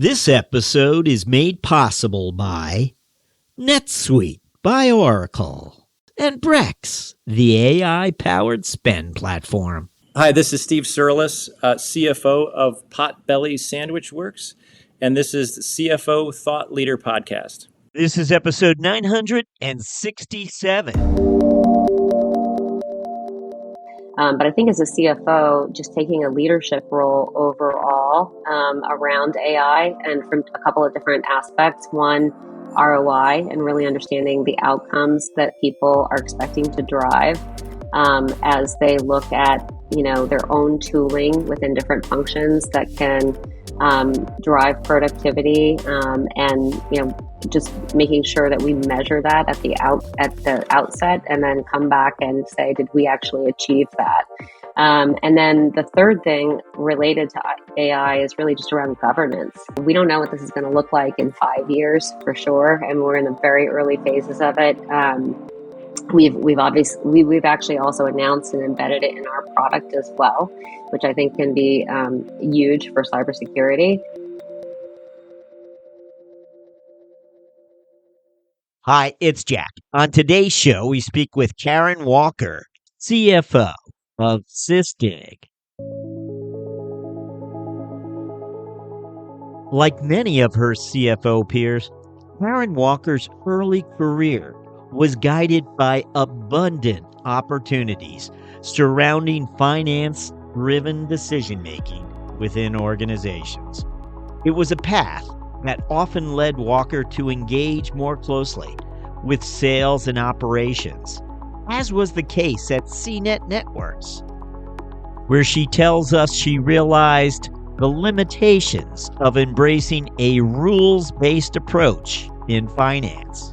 This episode is made possible by NetSuite by Oracle and Brex, the AI-powered spend platform. Hi, this is Steve Surlis, CFO of Potbelly Sandwich Works, and this is the CFO Thought Leader Podcast. This is episode 967. But I think as a CFO, just taking a leadership role overall around AI and from a couple of different aspects. One, ROI and really understanding the outcomes that people are expecting to drive as they look at, their own tooling within different functions that can drive productivity and, just making sure that we measure that at the outset and then come back and say, did we actually achieve that? And then the third thing related to AI is really just around governance. We don't know what this is going to look like in 5 years for sure, and we're in the very early phases of it. We've actually also announced and embedded it in our product as well, which I think can be huge for cybersecurity. Hi, it's Jack. On today's show, we speak with Karen Walker, CFO of Sysdig. Like many of her CFO peers, Karen Walker's early career was guided by abundant opportunities surrounding finance-driven decision-making within organizations. It was a path that often led Walker to engage more closely with sales and operations, as was the case at CNET Networks, where she tells us she realized the limitations of embracing a rules-based approach in finance.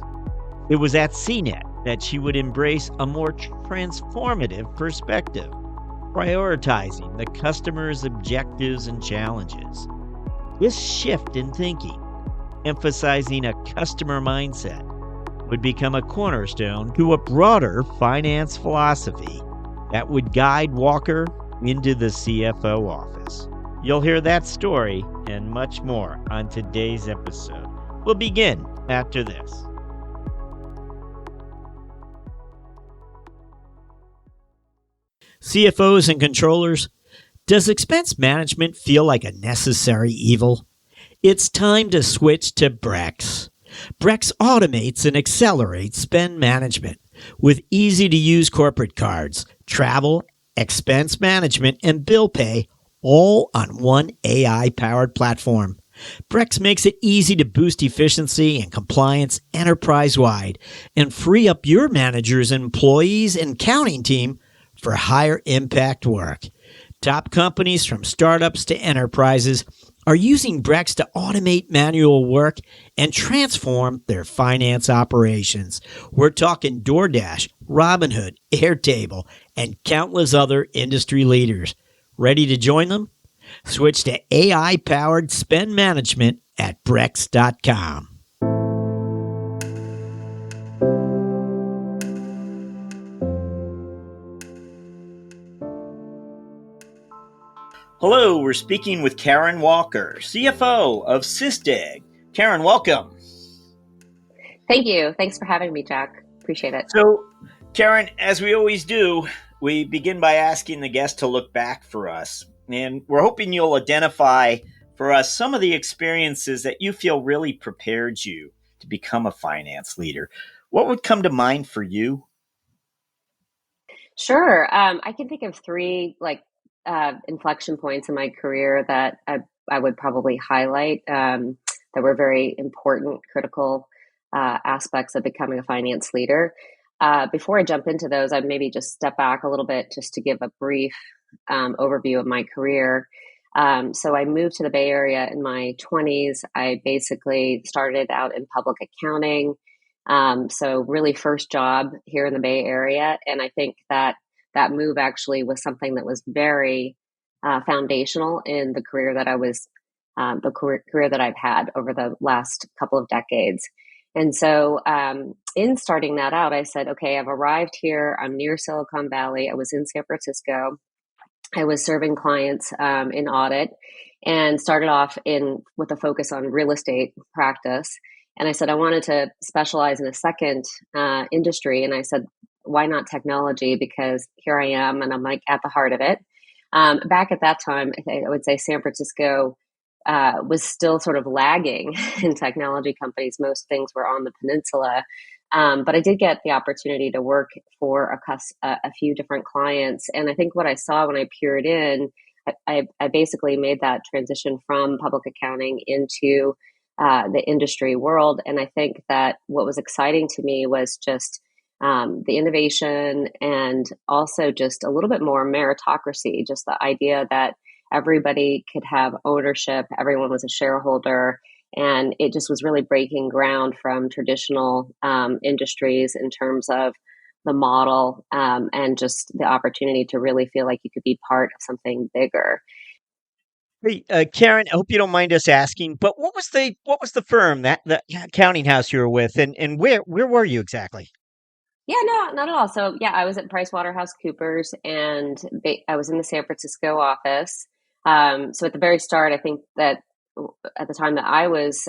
It was at CNET that she would embrace a more transformative perspective, prioritizing the customer's objectives and challenges. This shift in thinking, emphasizing a customer mindset, would become a cornerstone to a broader finance philosophy that would guide Walker into the CFO office. You'll hear that story and much more on today's episode. We'll begin after this. CFOs and controllers, does expense management feel like a necessary evil? It's time to switch to Brex. Brex automates and accelerates spend management with easy-to-use corporate cards, travel, expense management, and bill pay, all on one AI-powered platform. Brex makes it easy to boost efficiency and compliance enterprise-wide and free up your managers, employees, and accounting team for higher impact work. Top companies from startups to enterprises are using Brex to automate manual work and transform their finance operations. We're talking DoorDash, Robinhood, Airtable, and countless other industry leaders. Ready to join them? Switch to AI-powered spend management at Brex.com. Hello, we're speaking with Karen Walker, CFO of Sysdig. Karen, welcome. Thank you. Thanks for having me, Jack. Appreciate it. So, Karen, as we always do, we begin by asking the guest to look back for us. And we're hoping you'll identify for us some of the experiences that you feel really prepared you to become a finance leader. What would come to mind for you? Sure. I can think of three inflection points in my career that I would probably highlight that were very important, critical aspects of becoming a finance leader. Before I jump into those, I'd maybe just step back a little bit just to give a brief overview of my career. So I moved to the Bay Area in my 20s. I basically started out in public accounting. So really first job here in the Bay Area. And I think that move actually was something that was very foundational in the career that career that I've had over the last couple of decades. And so in starting that out, I said, okay, I've arrived here. I'm near Silicon Valley. I was in San Francisco. I was serving clients in audit. and started off in with a focus on real estate practice. And I said I wanted to specialize in a second industry, and I said, why not technology? Because here I am, and I'm like at the heart of it. Back at that time, I would say San Francisco was still sort of lagging in technology companies. Most things were on the peninsula. But I did get the opportunity to work for a few different clients. And I think what I saw when I peered in, I basically made that transition from public accounting into the industry world. And I think that what was exciting to me was just the innovation and also just a little bit more meritocracy, just the idea that everybody could have ownership, everyone was a shareholder. And it just was really breaking ground from traditional industries in terms of the model and just the opportunity to really feel like you could be part of something bigger. Hey, Karen, I hope you don't mind us asking, but what was the firm that the accounting house you were with, and where were you exactly? Yeah, no, not at all. So, yeah, I was at PricewaterhouseCoopers, and I was in the San Francisco office. So, at the very start, I think that at the time that I was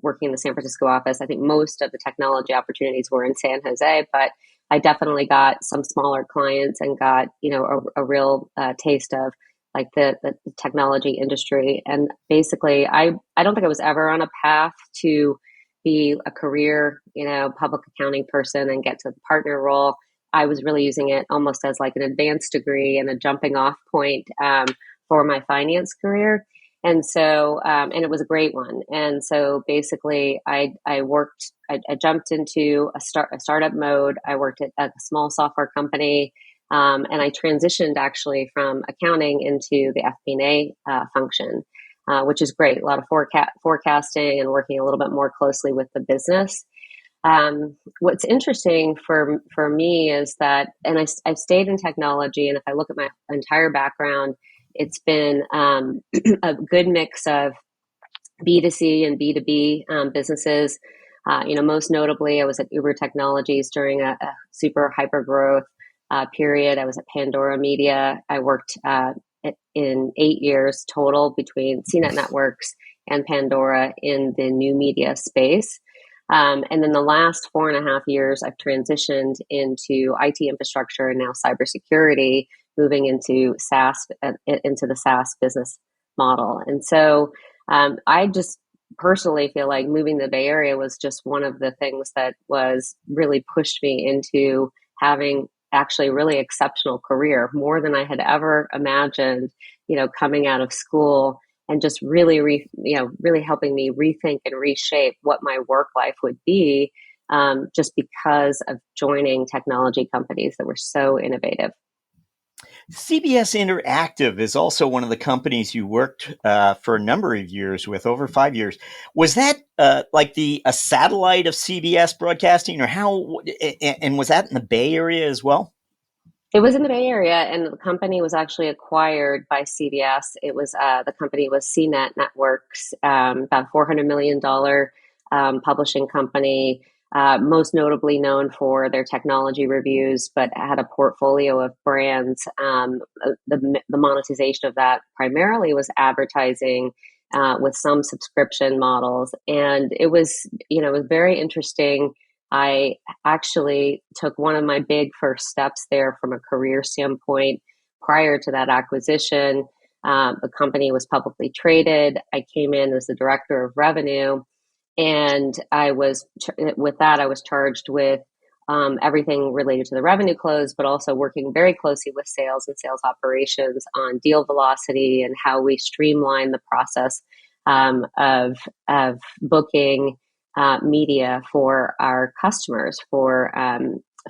working in the San Francisco office, I think most of the technology opportunities were in San Jose, but I definitely got some smaller clients and got, a real taste of like the technology industry. And basically, I don't think I was ever on a path to be a career, public accounting person and get to the partner role. I was really using it almost as like an advanced degree and a jumping off point for my finance career. And so, and it was a great one. And so basically I jumped into a startup mode. I worked at a small software company. And I transitioned actually from accounting into the FP&A function, which is great. A lot of forecasting and working a little bit more closely with the business. What's interesting for me is that, and I've stayed in technology, and if I look at my entire background, it's been a good mix of B2C and B2B businesses. Most notably, I was at Uber Technologies during a super hyper growth period. I was at Pandora Media. I worked in 8 years total between CNET Networks and Pandora in the new media space. And then the last 4.5 years, I've transitioned into IT infrastructure and now cybersecurity, moving into into the SaaS business model. And so I just personally feel like moving to the Bay Area was just one of the things that was really pushed me into having actually a really exceptional career, more than I had ever imagined, coming out of school, and just really, really helping me rethink and reshape what my work life would be, just because of joining technology companies that were so innovative. CBS Interactive is also one of the companies you worked for a number of years with, over 5 years. Was that like a satellite of CBS Broadcasting, or how? And was that in the Bay Area as well? It was in the Bay Area, and the company was actually acquired by CBS. It was the company was CNET Networks, about $400 million publishing company, most notably known for their technology reviews, but had a portfolio of brands. The monetization of that primarily was advertising with some subscription models, and it was very interesting. I actually took one of my big first steps there from a career standpoint. Prior to that acquisition, the company was publicly traded. I came in as the director of revenue, and I was charged with everything related to the revenue close, but also working very closely with sales and sales operations on deal velocity and how we streamline the process of booking media for our customers, for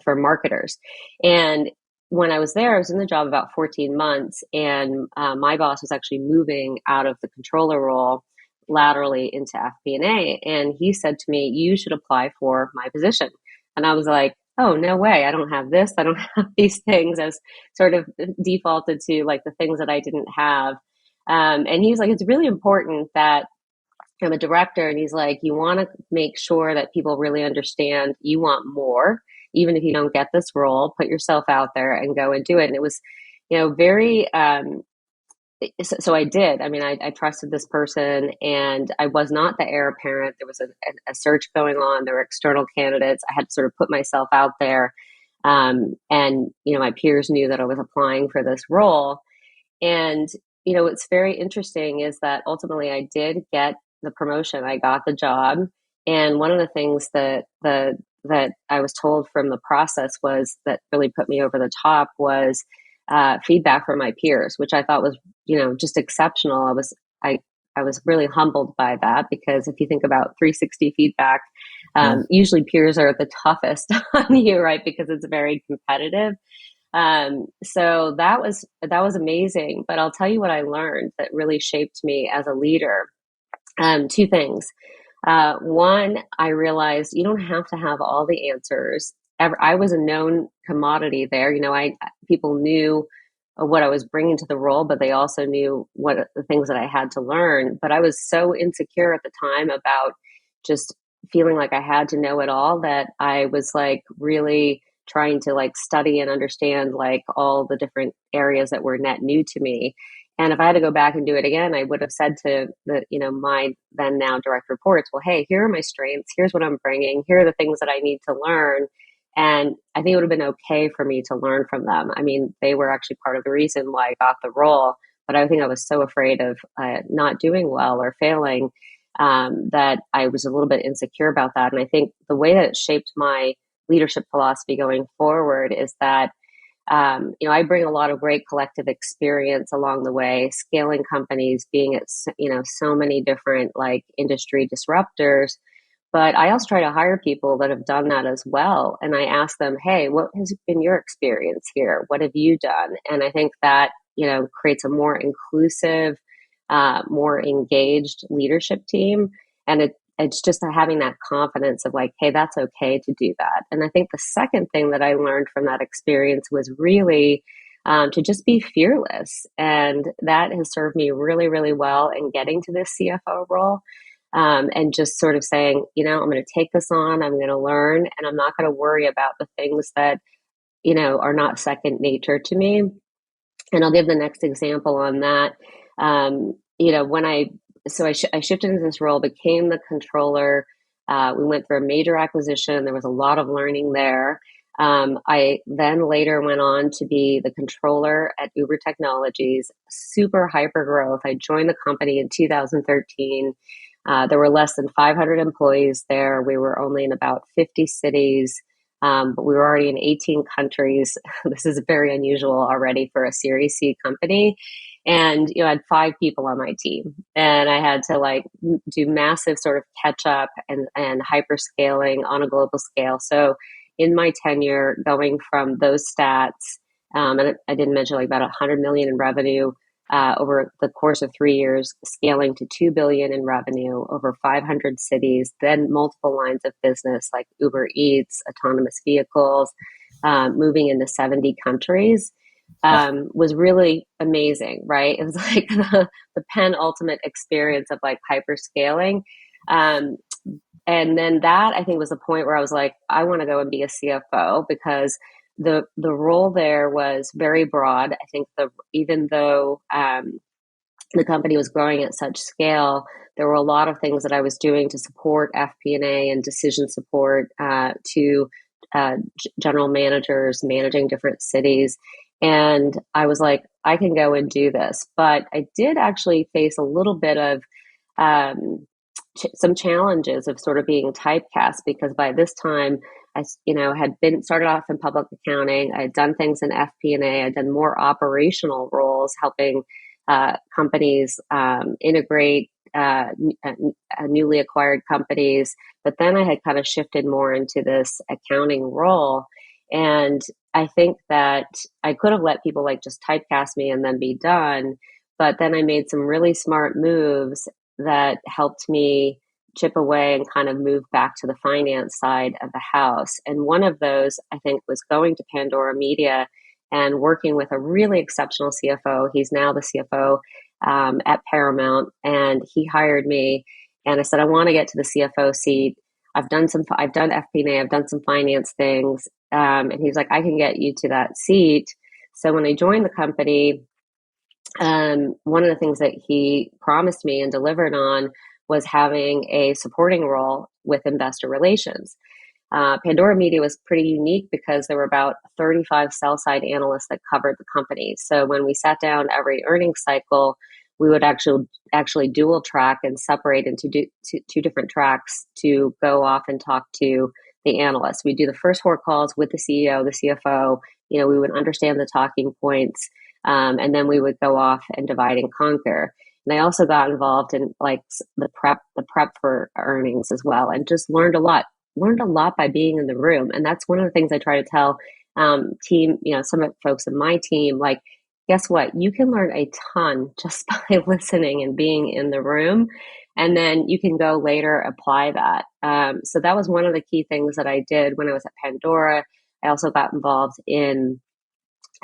marketers. And when I was there, I was in the job about 14 months, and my boss was actually moving out of the controller role laterally into FP&A. And he said to me, "You should apply for my position." And I was like, "Oh, no way. I don't have this. I don't have these things," as sort of defaulted to like the things that I didn't have. And he was like, "It's really important that I'm a director," and he's like, "You want to make sure that people really understand you want more, even if you don't get this role, put yourself out there and go and do it." And it was, very so I did. I mean, I trusted this person, and I was not the heir apparent. There was a search going on. There were external candidates. I had to sort of put myself out there. And, my peers knew that I was applying for this role. And, what's very interesting is that ultimately I did get the promotion. I got the job. And one of the things that I was told from the process was that really put me over the top was feedback from my peers, which I thought was, just exceptional. I was really humbled by that, because if you think about 360 feedback, usually peers are the toughest on you, right? Because it's very competitive. So that was amazing. But I'll tell you what I learned that really shaped me as a leader. Two things. One, I realized you don't have to have all the answers. I was a known commodity there. People knew what I was bringing to the role, but they also knew what the things that I had to learn. But I was so insecure at the time about just feeling like I had to know it all, that I was like really trying to like study and understand like all the different areas that were net new to me. And if I had to go back and do it again, I would have said to my then now direct reports, well, hey, here are my strengths. Here's what I'm bringing. Here are the things that I need to learn. And I think it would have been okay for me to learn from them. I mean, they were actually part of the reason why I got the role, but I think I was so afraid of not doing well or failing that I was a little bit insecure about that. And I think the way that it shaped my leadership philosophy going forward is that I bring a lot of great collective experience along the way, scaling companies, being at so many different like industry disruptors. But I also try to hire people that have done that as well, and I ask them, "Hey, what has been your experience here? What have you done?" And I think that creates a more inclusive, more engaged leadership team, and it's just having that confidence of like, hey, that's okay to do that. And I think the second thing that I learned from that experience was really to just be fearless. And that has served me really, really well in getting to this CFO role. And just sort of saying, I'm going to take this on, I'm going to learn, and I'm not going to worry about the things that, are not second nature to me. And I'll give the next example on that. When I shifted into this role, became the controller. We went through a major acquisition. There was a lot of learning there. I then later went on to be the controller at Uber Technologies, super hyper growth. I joined the company in 2013. There were less than 500 employees there. We were only in about 50 cities. But we were already in 18 countries. This is very unusual already for a Series C company. And, I had 5 people on my team, and I had to like do massive sort of catch up and hyper scaling on a global scale. So in my tenure, going from those stats, and I didn't mention like about 100 million in revenue, over the course of 3 years, scaling to 2 billion in revenue over 500 cities, then multiple lines of business like Uber Eats, autonomous vehicles, moving into 70 countries, was really amazing, right? It was like the penultimate experience of like hyper scaling. And then that I think was the point where I was like, I want to go and be a CFO, because the role there was very broad. I think even though the company was growing at such scale, there were a lot of things that I was doing to support FP&A and decision support to general managers managing different cities. And I was like, I can go and do this. But I did actually face a little bit of some challenges of sort of being typecast, because by this time I had been started off in public accounting. I had done things in FP&A. I'd done more operational roles, helping companies integrate newly acquired companies. But then I had kind of shifted more into this accounting role. And I think that I could have let people like just typecast me and then be done. But then I made some really smart moves that helped me chip away and kind of move back to the finance side of the house. And one of those, I think, was going to Pandora Media and working with a really exceptional CFO. He's now the CFO at Paramount, and he hired me. And I said, I want to get to the CFO seat. I've done FP&A, I've done some finance things. And he's like, I can get you to that seat. So when I joined the company, one of the things that he promised me and delivered on was having a supporting role with investor relations. Pandora Media was pretty unique because there were about 35 sell side analysts that covered the company. So when we sat down every earnings cycle, we would actually dual track and separate into two different tracks to go off and talk to the analysts. We do the first 4 calls with the CEO, the CFO. We would understand the talking points, and then we would go off and divide and conquer. And I also got involved in like the prep for earnings as well, and just learned a lot by being in the room. And that's one of the things I try to tell team, some of the folks in my team, like, guess what? You can learn a ton just by listening and being in the room. And then you can go later apply that. So that was one of the key things that I did when I was at Pandora. I also got involved in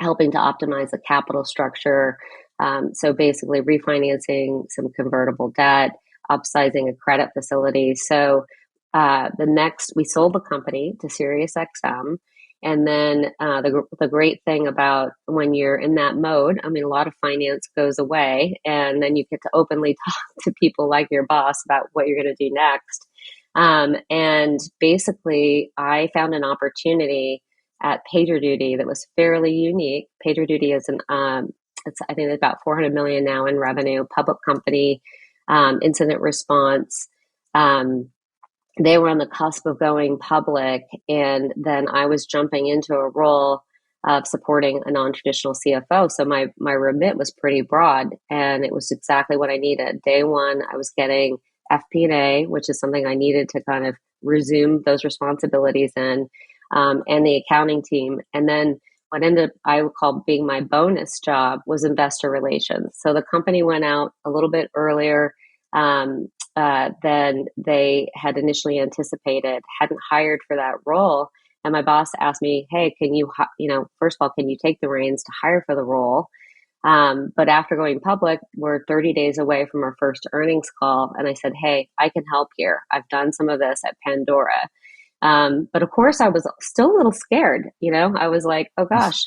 helping to optimize the capital structure. So basically refinancing some convertible debt, upsizing a credit facility. So we sold the company to SiriusXM. And then the great thing about when you're in that mode, a lot of finance goes away, and then you get to openly talk to people like your boss about what you're going to do next. And basically, I found an opportunity at PagerDuty that was fairly unique. PagerDuty is I think it's about 400 million now in revenue, public company, incident response. They were on the cusp of going public, and then I was jumping into a role of supporting a non-traditional CFO. So my remit was pretty broad, and it was exactly what I needed. Day one, I was getting FP&A, which is something I needed to kind of resume those responsibilities in, and the accounting team. And then what ended up, I would call being my bonus job, was investor relations. So the company went out a little bit earlier than they had initially anticipated, hadn't hired for that role. And my boss asked me, hey, can you, first of all, can you take the reins to hire for the role? But after going public, we're 30 days away from our first earnings call. And I said, hey, I can help here. I've done some of this at Pandora. But of course, I was still a little scared. I was like, oh gosh,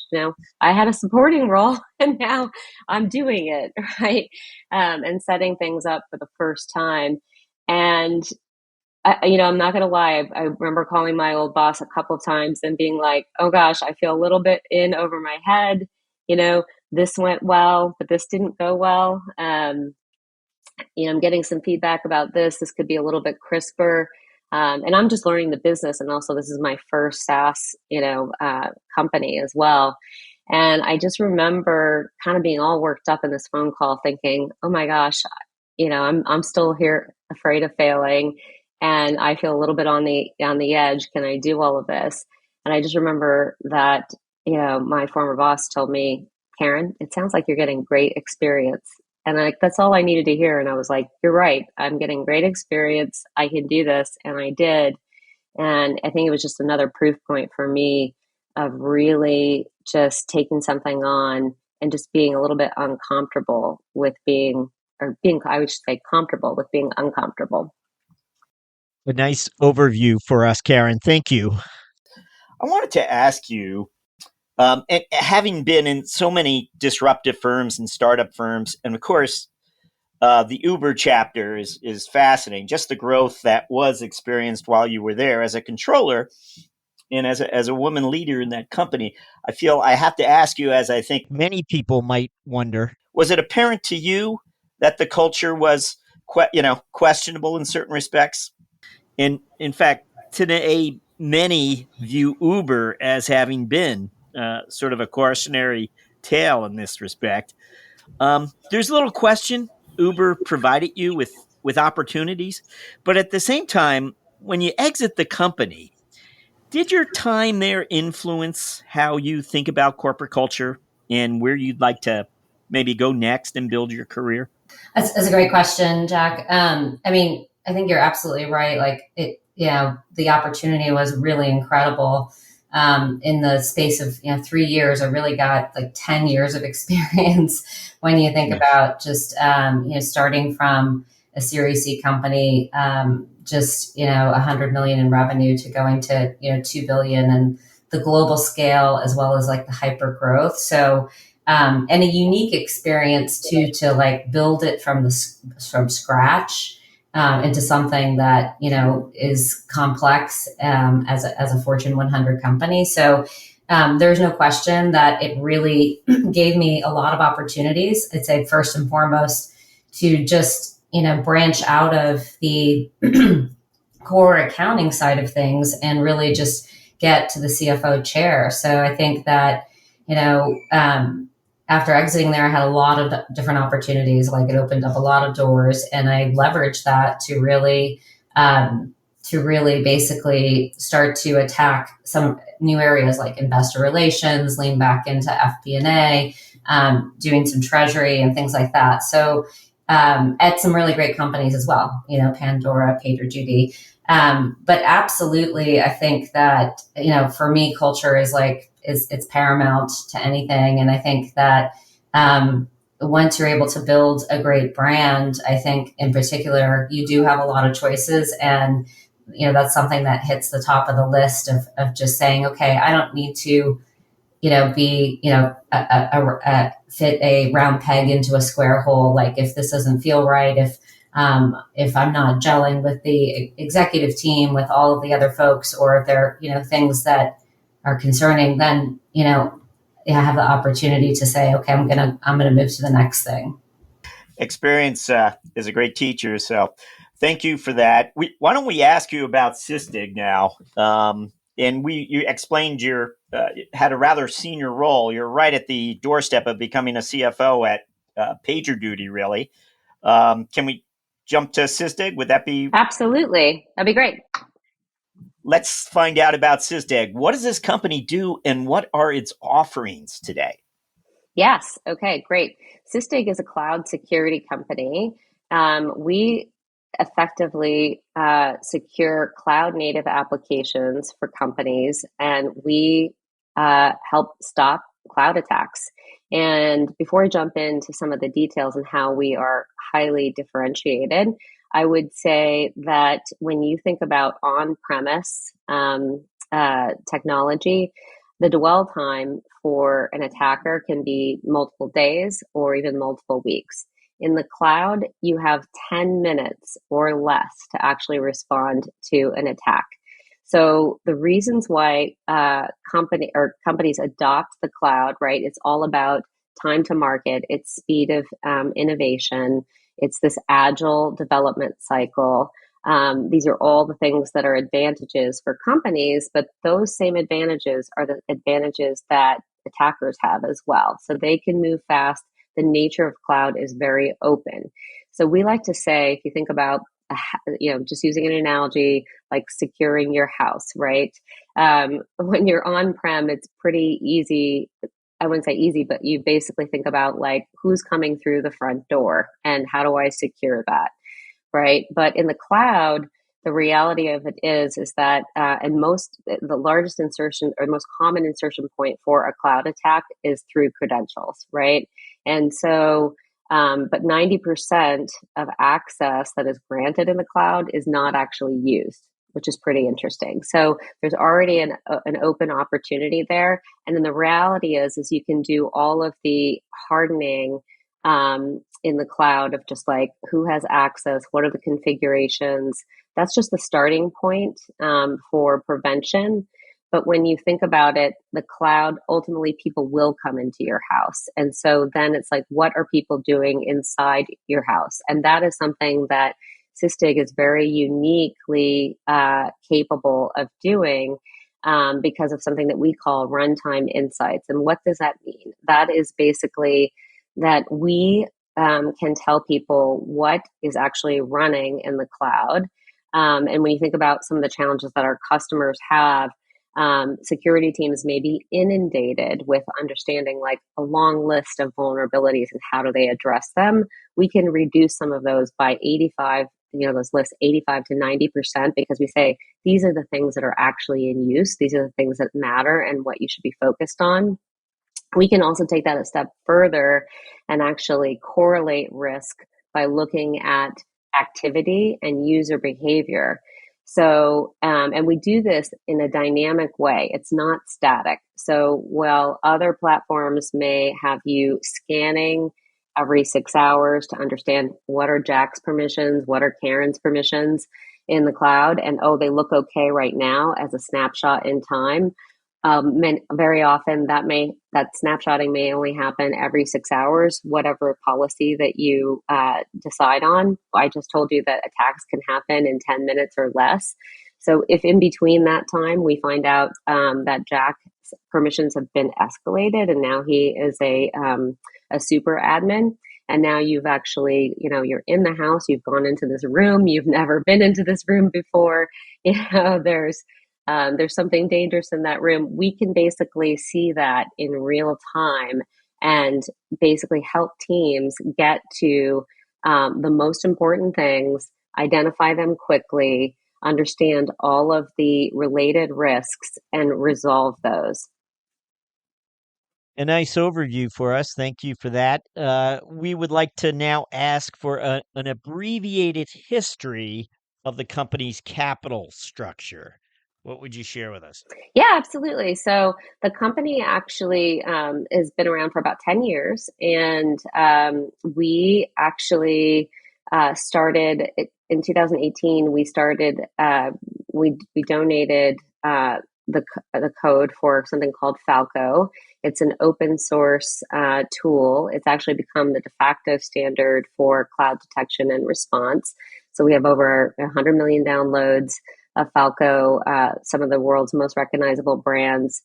I had a supporting role and now I'm doing it, right? And setting things up for the first time. And, I'm not going to lie. I remember calling my old boss a couple of times and being like, oh gosh, I feel a little bit in over my head. This went well, but this didn't go well. I'm getting some feedback about this. This could be a little bit crisper. And I'm just learning the business. And also this is my first SaaS, company as well. And I just remember kind of being all worked up in this phone call thinking, oh my gosh, I'm still here afraid of failing. And I feel a little bit on the edge. Can I do all of this? And I just remember that, my former boss told me, Karen, it sounds like you're getting great experience. And that's all I needed to hear. And I was like, you're right. I'm getting great experience. I can do this. And I did. And I think it was just another proof point for me of really just taking something on and just being a little bit uncomfortable with I would say comfortable with being uncomfortable. A nice overview for us, Karen. Thank you. I wanted to ask you, and having been in so many disruptive firms and startup firms, and of course, the Uber chapter is fascinating. Just the growth that was experienced while you were there as a controller and as a woman leader in that company. I feel I have to ask you, as I think many people might wonder, was it apparent to you that the culture was questionable in certain respects? And in fact, today, many view Uber as having been sort of a cautionary tale in this respect. There's little question Uber provided you with opportunities, but at the same time, when you exit the company, did your time there influence how you think about corporate culture and where you'd like to maybe go next and build your career? That's a great question, Jack. I think you're absolutely right. Like the opportunity was really incredible. In the space of 3 years, I really got like 10 years of experience when you think about just starting from a Series C company, just 100 million in revenue to going to 2 billion, and the global scale as well as like the hyper growth. So and a unique experience too, to like build it from scratch into something that, you know, is complex as a Fortune 100 company. So there's no question that it really gave me a lot of opportunities. I'd say first and foremost to just, you know, branch out of the core accounting side of things and really just get to the CFO chair. So I think that, you know, after exiting there, I had a lot of different opportunities. Like, it opened up a lot of doors, and I leveraged that to really basically start to attack some new areas like investor relations, lean back into FP&A, doing some treasury and things like that. So at some really great companies as well, you know, Pandora, PagerDuty. But absolutely, I think that, you know, for me, culture is it's paramount to anything. And I think that once you're able to build a great brand, I think in particular, you do have a lot of choices. And, you know, that's something that hits the top of the list of just saying, okay, I don't need to, you know, be, you know, fit a round peg into a square hole. Like, if this doesn't feel right, if I'm not gelling with the executive team, with all of the other folks, or if there are, you know, things that are concerning, then, you know, I have the opportunity to say, okay, I'm gonna move to the next thing. Experience is a great teacher, so thank you for that. Why don't we ask you about Sysdig now? And you explained you had a rather senior role. You're right at the doorstep of becoming a CFO at PagerDuty, really. Can we jump to Sysdig? Would that be? Absolutely. That'd be great. Let's find out about Sysdig. What does this company do, and what are its offerings today? Yes. Okay, great. Sysdig is a cloud security company. We effectively secure cloud native applications for companies, and we help stop cloud attacks. And before I jump into some of the details and how we are highly differentiated, I would say that when you think about on-premise technology, the dwell time for an attacker can be multiple days or even multiple weeks. In the cloud, you have 10 minutes or less to actually respond to an attack. So the reasons why companies adopt the cloud, right? It's all about time to market, it's speed of innovation, it's this agile development cycle. These are all the things that are advantages for companies, but those same advantages are the advantages that attackers have as well. So they can move fast. The nature of cloud is very open. So we like to say, if you think about, just using an analogy, like securing your house, right? When you're on-prem, it's pretty easy. I wouldn't say easy, but you basically think about like, who's coming through the front door and how do I secure that? Right. But in the cloud, the reality of it is that, the largest insertion or most common insertion point for a cloud attack is through credentials. Right. And so, but 90% of access that is granted in the cloud is not actually used, which is pretty interesting. So there's already an open opportunity there. And then the reality is you can do all of the hardening in the cloud of just like who has access, what are the configurations. That's just the starting point for prevention. But when you think about it, the cloud, ultimately people will come into your house. And so then it's like, what are people doing inside your house? And that is something that Sysdig is very uniquely capable of doing because of something that we call runtime insights. And what does that mean? That is basically that we can tell people what is actually running in the cloud. And when you think about some of the challenges that our customers have, security teams may be inundated with understanding like a long list of vulnerabilities and how do they address them. We can reduce some of those by 85, those lists 85 to 90%, because we say these are the things that are actually in use. These are the things that matter and what you should be focused on. We can also take that a step further and actually correlate risk by looking at activity and user behavior. So, and we do this in a dynamic way. It's not static. So while other platforms may have you scanning every 6 hours to understand what are Jack's permissions, what are Karen's permissions in the cloud, and oh, they look okay right now as a snapshot in time. Very often that snapshotting may only happen every 6 hours, whatever policy that you decide on. I just told you that attacks can happen in 10 minutes or less. So if in between that time we find out that Jack's permissions have been escalated and now he is a super admin, and now you've actually, you're in the house, you've gone into this room, you've never been into this room before, there's something dangerous in that room. We can basically see that in real time and basically help teams get to the most important things, identify them quickly, understand all of the related risks, and resolve those. A nice overview for us. Thank you for that. We would like to now ask for an abbreviated history of the company's capital structure. What would you share with us? Yeah, absolutely. So the company actually has been around for about 10 years, and we actually started in 2018. We started, we donated the code for something called Falco. It's an open source tool. It's actually become the de facto standard for cloud detection and response. So we have over 100 million downloads of Falco. Some of the world's most recognizable brands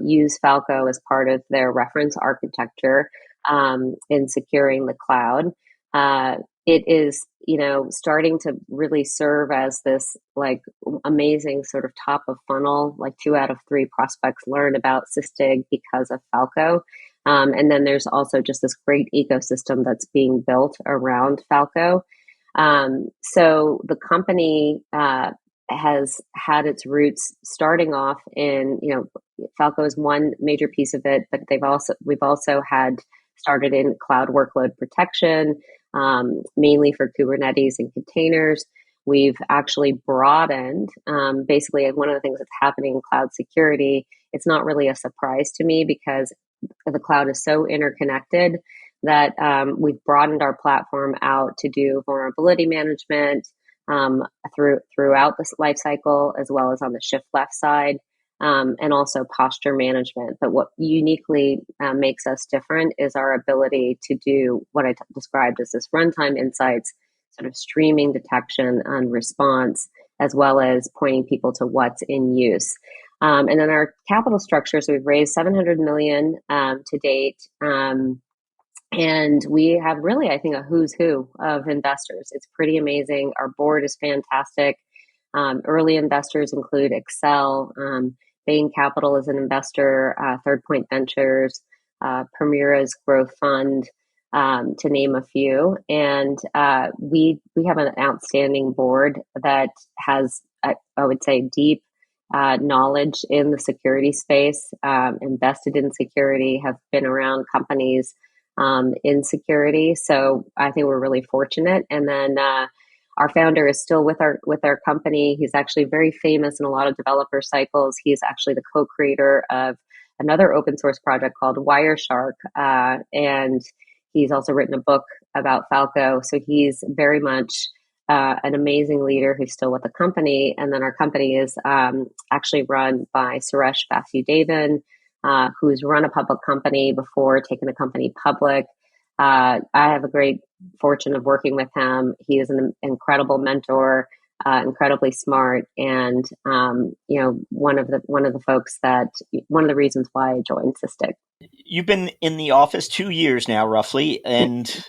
use Falco as part of their reference architecture in securing the cloud. It is, starting to really serve as this like amazing sort of top of funnel, like 2 out of 3 prospects learn about Sysdig because of Falco. And then there's also just this great ecosystem that's being built around Falco. So the company has had its roots starting off in, Falco is one major piece of it, but we've also had started in cloud workload protection, mainly for Kubernetes and containers. We've actually broadened, basically one of the things that's happening in cloud security. It's not really a surprise to me because the cloud is so interconnected that we've broadened our platform out to do vulnerability management throughout this life cycle, as well as on the shift left side, and also posture management. But what uniquely makes us different is our ability to do what I described as this runtime insights, sort of streaming detection and response, as well as pointing people to what's in use. And then our capital structure, so we've raised $700 million to date. And we have really, I think, a who's who of investors. It's pretty amazing. Our board is fantastic. Early investors include Excel, Bain Capital is an investor, Third Point Ventures, Permira's Growth Fund, to name a few. And we have an outstanding board that has, I would say, deep knowledge in the security space, invested in security, have been around companies in security. So I think we're really fortunate. And then our founder is still with our company. He's actually very famous in a lot of developer cycles. He's actually the co-creator of another open source project called Wireshark, and he's also written a book about Falco. So he's very much an amazing leader who's still with the company. And then our company is actually run by Suresh Vasudevan, who's run a public company before taking the company public. I have a great fortune of working with him. He is an incredible mentor, incredibly smart, and one of the reasons why I joined Sysdig. You've been in the office 2 years now, roughly, and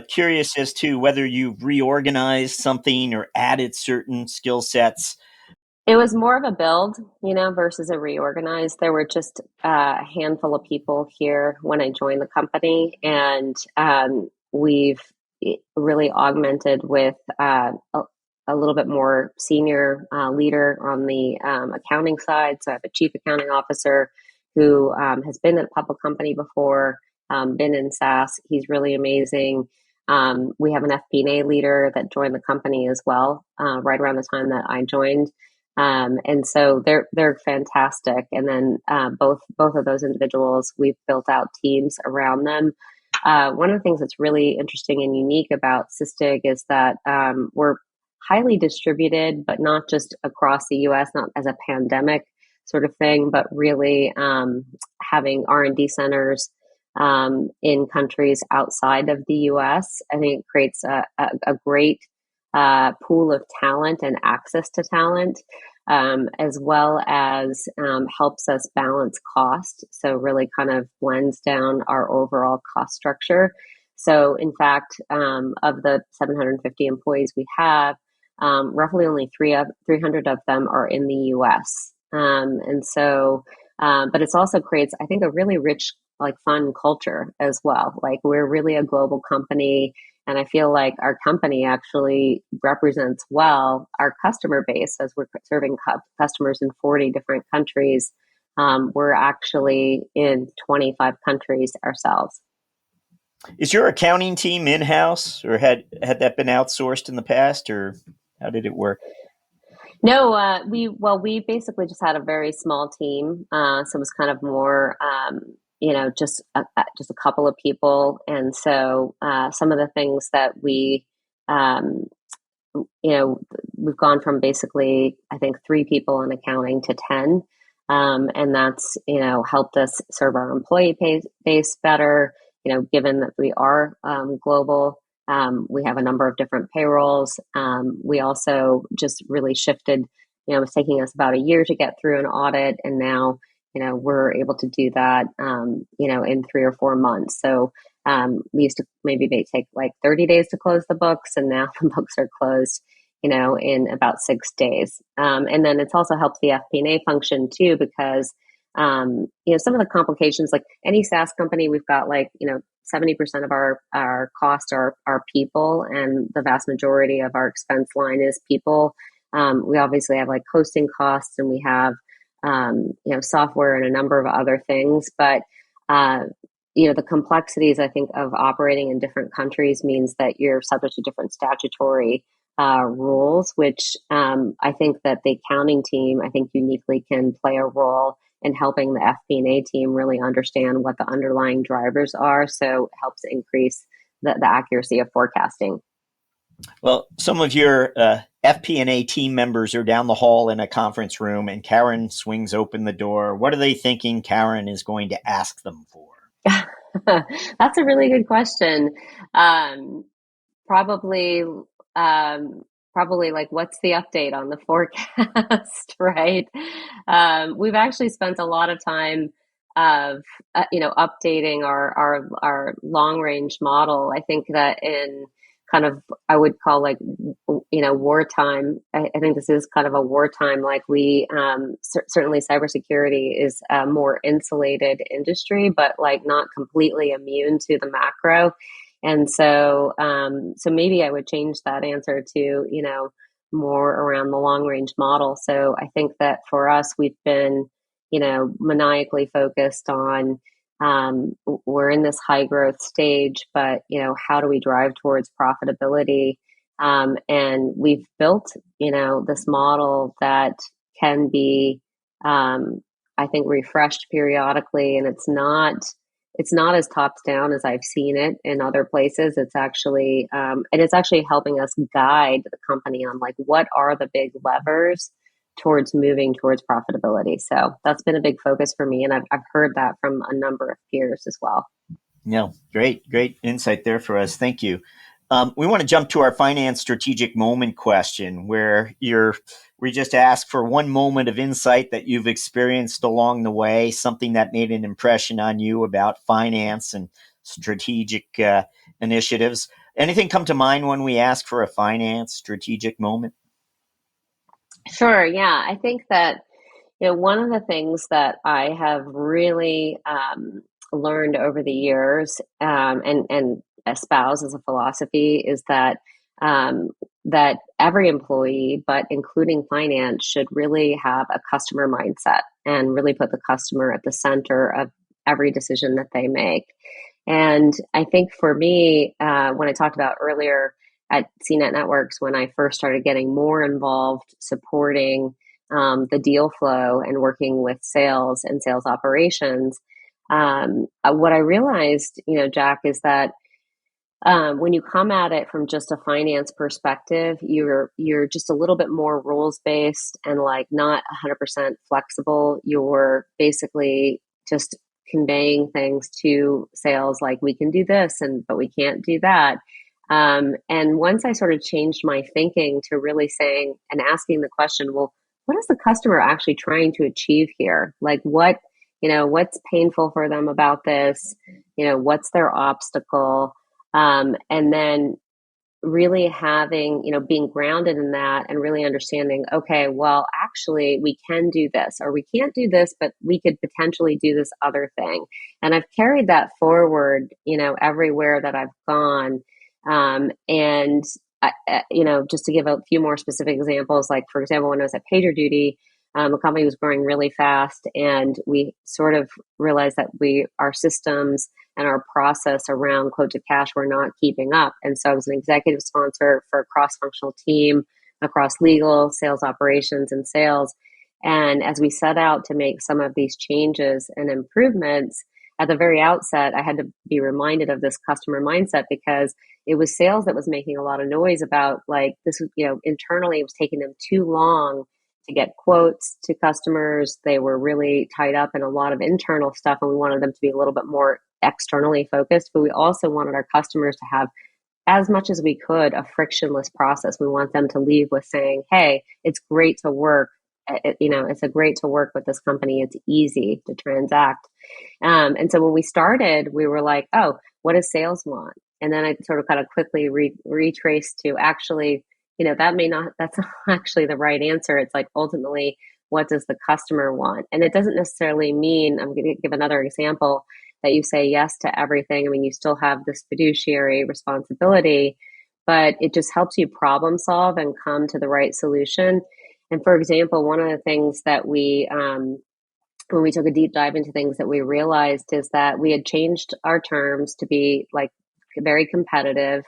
curious as to whether you've reorganized something or added certain skill sets. It was more of a build, versus a reorganize. There were just a handful of people here when I joined the company, and we've really augmented with a little bit more senior leader on the accounting side. So I have a chief accounting officer who has been at a public company before, been in SaaS. He's really amazing. We have an FP&A leader that joined the company as well, right around the time that I joined. And so they're fantastic. And then both of those individuals, we've built out teams around them. One of the things that's really interesting and unique about Sysdig is that we're highly distributed, but not just across the U.S., not as a pandemic sort of thing, but really having R&D centers in countries outside of the U.S. I think it creates a great pool of talent and access to talent, as well as helps us balance cost. So really kind of blends down our overall cost structure. So in fact, of the 750 employees we have, roughly only 300 of them are in the U.S. And so, but it also creates, I think, a really rich, like fun culture as well. Like we're really a global company. And I feel like our company actually represents well our customer base as we're serving customers in 40 different countries. We're actually in 25 countries ourselves. Is your accounting team in-house, or had that been outsourced in the past, or how did it work? No, we basically just had a very small team, so it was kind of more, just a couple of people, and so some of the things that we've gone from basically, I think, 3 people in accounting to 10, and that's helped us serve our employee base better. Given that we are global. We have a number of different payrolls. We also just really shifted, it was taking us about a year to get through an audit. And now, we're able to do that, in 3 or 4 months. So we used to maybe take like 30 days to close the books. And now the books are closed, in about 6 days. And then it's also helped the FP&A function too, because some of the complications, like any SaaS company, we've got 70% of our costs are people, and the vast majority of our expense line is people. We obviously have like hosting costs, and we have, software and a number of other things. But, the complexities, I think, of operating in different countries means that you're subject to different statutory rules, which I think that the accounting team, I think, uniquely can play a role in helping the FP&A team really understand what the underlying drivers are. So it helps increase the accuracy of forecasting. Well, some of your FP&A team members are down the hall in a conference room, and Karen swings open the door. What are they thinking Karen is going to ask them for? That's a really good question. Probably like, what's the update on the forecast, right? We've actually spent a lot of time of updating our long range model. I think that in kind of, I would call like wartime. I think this is kind of a wartime. Like we certainly cybersecurity is a more insulated industry, but like not completely immune to the macro. And so, maybe I would change that answer to, more around the long range model. So I think that for us, we've been, maniacally focused on, we're in this high growth stage, but, how do we drive towards profitability? And we've built, this model that can be, I think, refreshed periodically, and it's not as tops down as I've seen it in other places. It's actually, and it's actually helping us guide the company on like, what are the big levers towards moving towards profitability. So that's been a big focus for me. And I've heard that from a number of peers as well. Yeah, great insight there for us. Thank you. We want to jump to our finance strategic moment question, where we just ask for one moment of insight that you've experienced along the way, something that made an impression on you about finance and strategic initiatives. Anything come to mind when we ask for a finance strategic moment? Sure. Yeah. I think that, one of the things that I have really learned over the years, and espouse as a philosophy, is that that every employee, but including finance, should really have a customer mindset and really put the customer at the center of every decision that they make. And I think for me, when I talked about earlier at CNET Networks, when I first started getting more involved supporting the deal flow and working with sales and sales operations, what I realized, Jack, is that when you come at it from just a finance perspective, you're just a little bit more rules based and like not 100% flexible. You're basically just conveying things to sales like we can do this but we can't do that. And once I sort of changed my thinking to really saying and asking the question, well, what is the customer actually trying to achieve here? Like what's painful for them about this? What's their obstacle? And then really having, being grounded in that and really understanding, okay, well, actually, we can do this or we can't do this, but we could potentially do this other thing. And I've carried that forward, everywhere that I've gone. And, just to give a few more specific examples, like, for example, when I was at PagerDuty, the company was growing really fast, and we sort of realized that our systems and our process around quote to cash were not keeping up. And so I was an executive sponsor for a cross-functional team across legal, sales operations, and sales. And as we set out to make some of these changes and improvements, at the very outset, I had to be reminded of this customer mindset because it was sales that was making a lot of noise about like this, internally it was taking them too long to get quotes to customers. They were really tied up in a lot of internal stuff, and we wanted them to be a little bit more externally focused, but we also wanted our customers to have as much as we could a frictionless process. We want them to leave with saying, hey, it's great to work. It's a great to work with this company. It's easy to transact. And so when we started, we were like, oh, what does sales want? And then I sort of kind of quickly retraced to actually, that's not actually the right answer. It's like ultimately, what does the customer want? And it doesn't necessarily mean, I'm going to give another example, that you say yes to everything. I mean, you still have this fiduciary responsibility, but it just helps you problem solve and come to the right solution. And for example, one of the things that when we took a deep dive into things that we realized is that we had changed our terms to be like very competitive.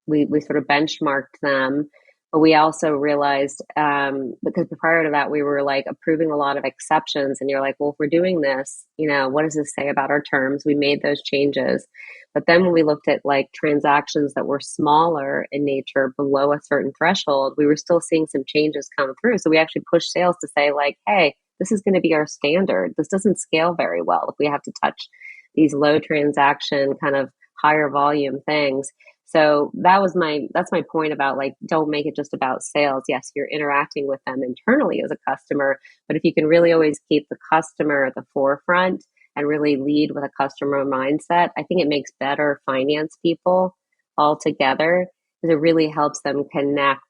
We sort of benchmarked them, but we also realized, because prior to that, we were like approving a lot of exceptions, and you're like, well, if we're doing this, what does this say about our terms? We made those changes. But then when we looked at like transactions that were smaller in nature below a certain threshold, we were still seeing some changes come through. So we actually pushed sales to say like, hey, this is going to be our standard. This doesn't scale very well if we have to touch these low transaction kind of higher volume things. So that's my point about like, don't make it just about sales. Yes, you're interacting with them internally as a customer, but if you can really always keep the customer at the forefront and really lead with a customer mindset, I think it makes better finance people altogether, because it really helps them connect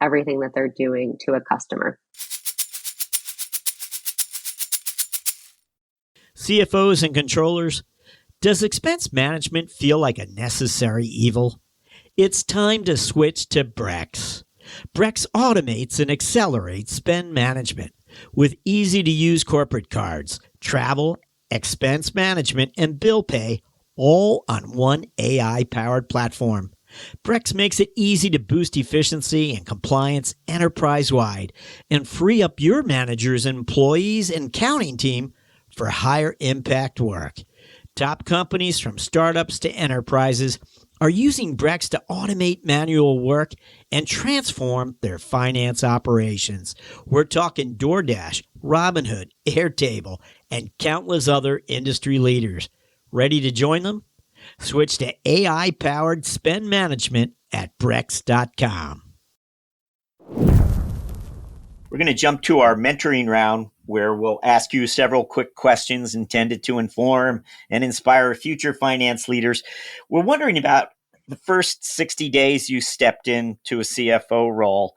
everything that they're doing to a customer. CFOs and controllers, does expense management feel like a necessary evil? It's time to switch to Brex. Brex automates and accelerates spend management with easy-to-use corporate cards, travel, expense management, and bill pay, all on one AI-powered platform. Brex makes it easy to boost efficiency and compliance enterprise-wide and free up your managers, employees, and accounting team for higher impact work. Top companies from startups to enterprises are using Brex to automate manual work and transform their finance operations. We're talking DoorDash, Robinhood, Airtable, and countless other industry leaders. Ready to join them? Switch to AI-powered spend management at Brex.com. We're going to jump to our mentoring round, where we'll ask you several quick questions intended to inform and inspire future finance leaders. We're wondering about the first 60 days you stepped into a CFO role.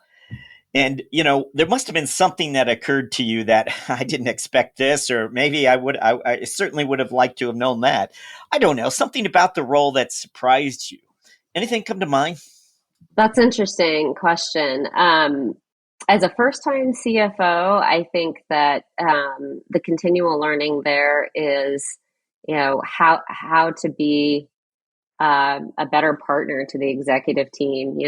And, there must have been something that occurred to you that I didn't expect this, or maybe I certainly would have liked to have known that. I don't know, something about the role that surprised you. Anything come to mind? That's an interesting question. As a first-time CFO, I think that the continual learning there is, how to be a better partner to the executive team.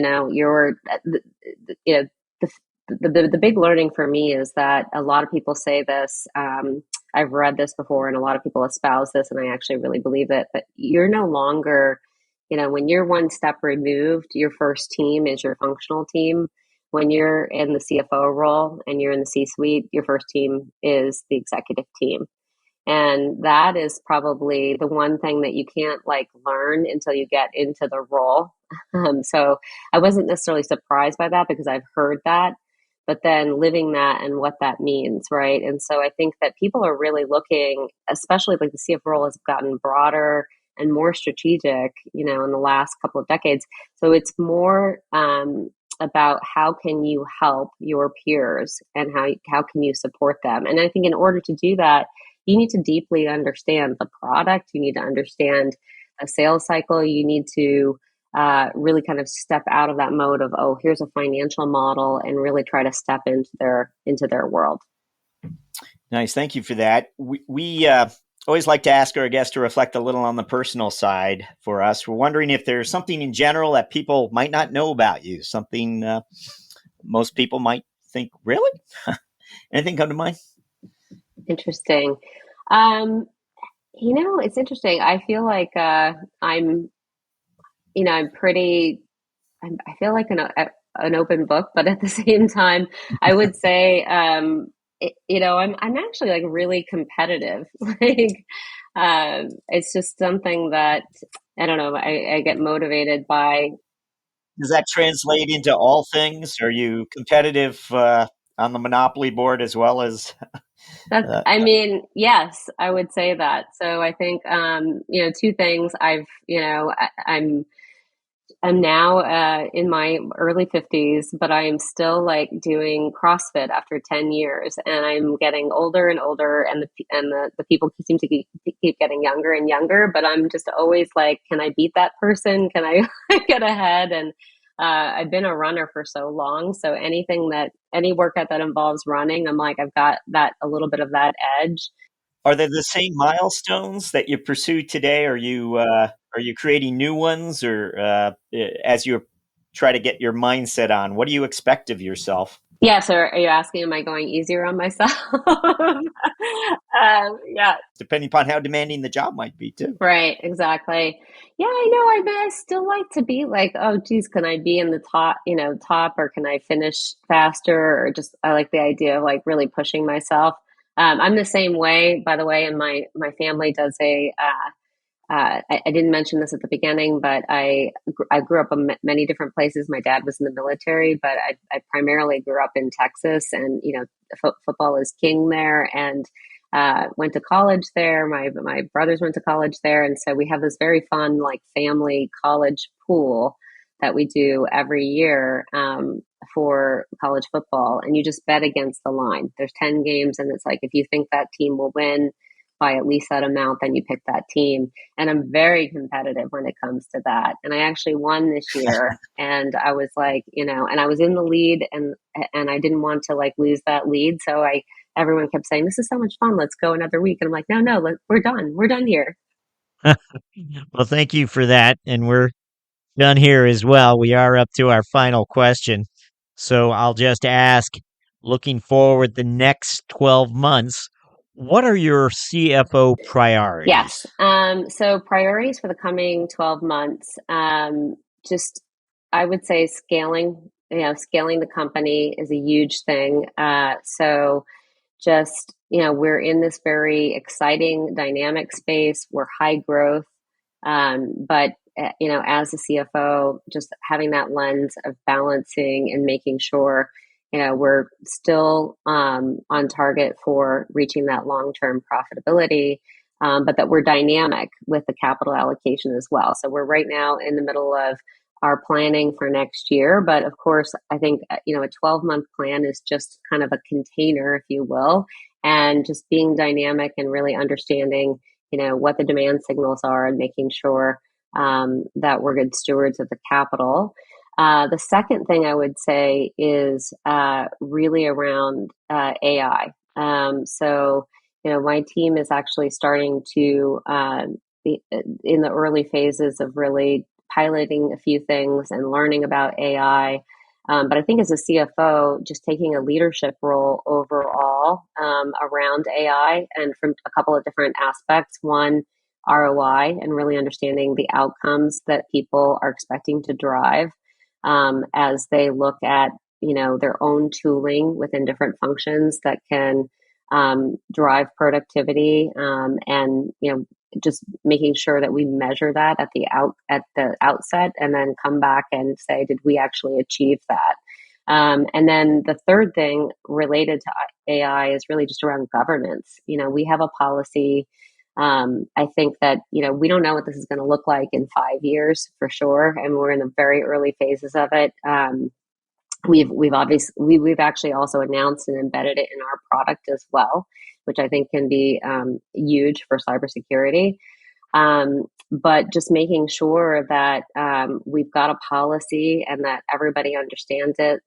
The big learning for me is that a lot of people say this. I've read this before, and a lot of people espouse this, and I actually really believe it. But you're no longer, when you're one step removed, your first team is your functional team. When you're in the CFO role and you're in the C-suite, your first team is the executive team. And that is probably the one thing that you can't learn until you get into the role. So I wasn't necessarily surprised by that because I've heard that, but then living that and what that means, right? And so I think that people are really looking, especially the CFO role has gotten broader and more strategic, in the last couple of decades. So it's more about how can you help your peers and how can you support them. And I think in order to do that, you need to deeply understand the product. You need to understand a sales cycle. You need to really kind of step out of that mode of, oh, here's a financial model, and really try to step into their world. Nice. Thank you for that. We always like to ask our guests to reflect a little on the personal side for us. We're wondering if there's something in general that people might not know about you, something most people might think, really? Anything come to mind? Interesting. It's interesting. I feel like I'm pretty. I feel like an open book, but at the same time, I would say, I'm actually really competitive. It's just something that I don't know. I get motivated by. Does that translate into all things? Are you competitive on the Monopoly board as well as? Yes, I would say that. So I think, two things. I'm now in my early 50s, but I am still doing CrossFit after 10 years, and I'm getting older and older, and the people seem to keep getting younger and younger. But I'm just always can I beat that person? Can I get ahead? And I've been a runner for so long, so any workout that involves running, I'm I've got that a little bit of that edge. Are they the same milestones that you pursue today? Are you creating new ones, or as you try to get your mindset on, what do you expect of yourself? Yeah. So are you asking, am I going easier on myself? Yeah. Depending upon how demanding the job might be, too. Right. Exactly. Yeah, I know. I still like to be oh, geez, can I be in the top, or can I finish faster? Or just, I like the idea of really pushing myself. I'm the same way, by the way, and my family does I didn't mention this at the beginning, but I grew up in many different places. My dad was in the military, but I primarily grew up in Texas, and football is king there, and went to college there. My brothers went to college there, and so we have this very fun family college pool that we do every year for college football, and you just bet against the line. There's 10 games, and it's if you think that team will win by at least that amount, then you pick that team. And I'm very competitive when it comes to that. And I actually won this year, and I was and I was in the lead, and I didn't want to lose that lead. So everyone kept saying, "This is so much fun. Let's go another week." And I'm no, we're done. We're done here. Well, thank you for that. And we're done here as well. We are up to our final question. So I'll just ask, looking forward the next 12 months, what are your CFO priorities? Yes. So priorities for the coming 12 months, just I would say scaling the company is a huge thing. So just, we're in this very exciting, dynamic space. We're high growth. But, as a CFO, just having that lens of balancing and making sure, we're still on target for reaching that long-term profitability, but that we're dynamic with the capital allocation as well. So we're right now in the middle of our planning for next year. But of course, I think, a 12-month plan is just kind of a container, if you will, and just being dynamic and really understanding, what the demand signals are, and making sure that we're good stewards of the capital. The second thing I would say is really around AI. So, my team is actually starting to in the early phases of really piloting a few things and learning about AI. But I think as a CFO, just taking a leadership role overall around AI and from a couple of different aspects. One, ROI and really understanding the outcomes that people are expecting to drive as they look at their own tooling within different functions that can drive productivity and just making sure that we measure that at the outset and then come back and say, did we actually achieve that? And then the third thing related to AI is really just around governance. We have a policy. I think that we don't know what this is going to look like in 5 years for sure, and we're in the very early phases of it. We've actually also announced and embedded it in our product as well, which I think can be huge for cybersecurity. But just making sure that we've got a policy and that everybody understands it,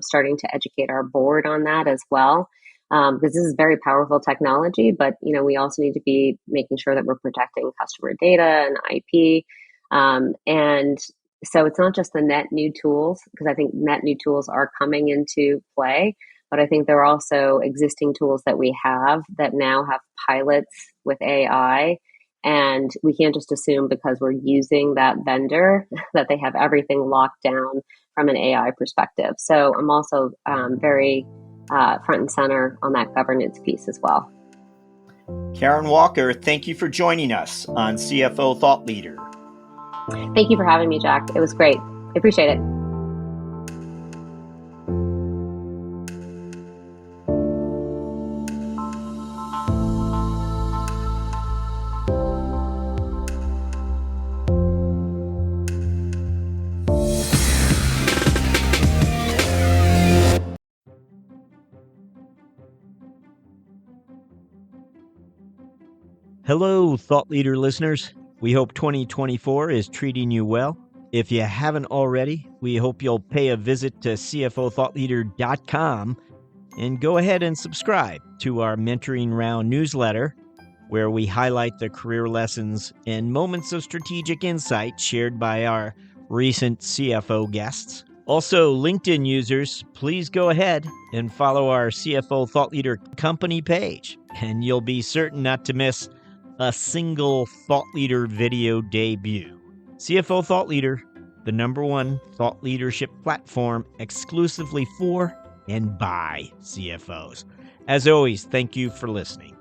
starting to educate our board on that as well. Because this is very powerful technology, but we also need to be making sure that we're protecting customer data and IP. And so it's not just the net new tools, because I think net new tools are coming into play, but I think there are also existing tools that we have that now have pilots with AI. And we can't just assume because we're using that vendor that they have everything locked down from an AI perspective. So I'm also very front and center on that governance piece as well. Karen Walker, thank you for joining us on CFO Thought Leader. Thank you for having me, Jack. It was great. I appreciate it. Hello, Thought Leader listeners. We hope 2024 is treating you well. If you haven't already, we hope you'll pay a visit to CFOThoughtLeader.com and go ahead and subscribe to our Mentoring Round newsletter, where we highlight the career lessons and moments of strategic insight shared by our recent CFO guests. Also, LinkedIn users, please go ahead and follow our CFO Thought Leader company page, and you'll be certain not to miss a single Thought Leader video debut. CFO Thought Leader, the #1 thought leadership platform exclusively for and by CFOs. As always, thank you for listening.